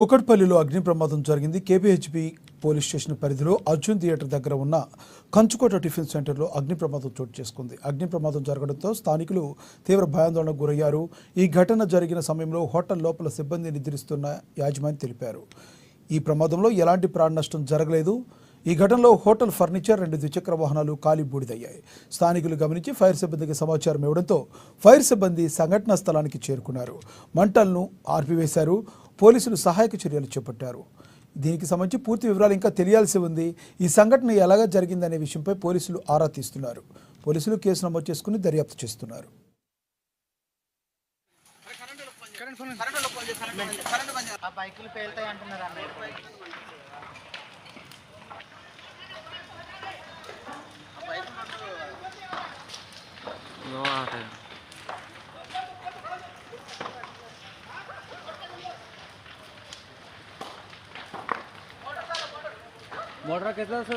కుకట్పల్లిలో అగ్ని ప్రమాదం జరిగింది. కేపీహెచ్బీ పోలీస్ స్టేషన్ పరిధిలో అర్జున్ థియేటర్ దగ్గర ఉన్న కంచుకోట టిఫిన్ సెంటర్లో అగ్ని ప్రమాదం చోటు చేసుకుంది. అగ్ని ప్రమాదం జరగడంతో స్థానికులు తీవ్ర భయాందోళనకు గురయ్యారు. ఈ ఘటన జరిగిన సమయంలో హోటల్ లోపల సిబ్బంది నిద్రిస్తున్న యాజమాని తెలిపారు. ఈ ప్రమాదంలో ఎలాంటి ప్రాణ నష్టం జరగలేదు. ఈ ఘటనలో హోటల్ ఫర్నిచర్, 2 ద్విచక్ర వాహనాలు కాలి బూడిదయ్యాయి. స్థానికులు గమనించి ఫైర్ సిబ్బందికి సమాచారం ఇవ్వడంతో ఫైర్ సిబ్బంది సంఘటనా స్థలానికి చేరుకున్నారు. మంటలను ఆర్పివేశారు. పోలీసులు సహాయక చర్యలు చేపట్టారు. దీనికి సంబంధించి పూర్తి వివరాలు ఇంకా తెలియాల్సి ఉంది. ఈ సంఘటన ఎలాగా జరిగిందనే విషయంపై పోలీసులు ఆరా తీస్తున్నారు. పోలీసులు కేసు నమోదు చేసుకుని దర్యాప్తు చేస్తున్నారు. मोटर कितना से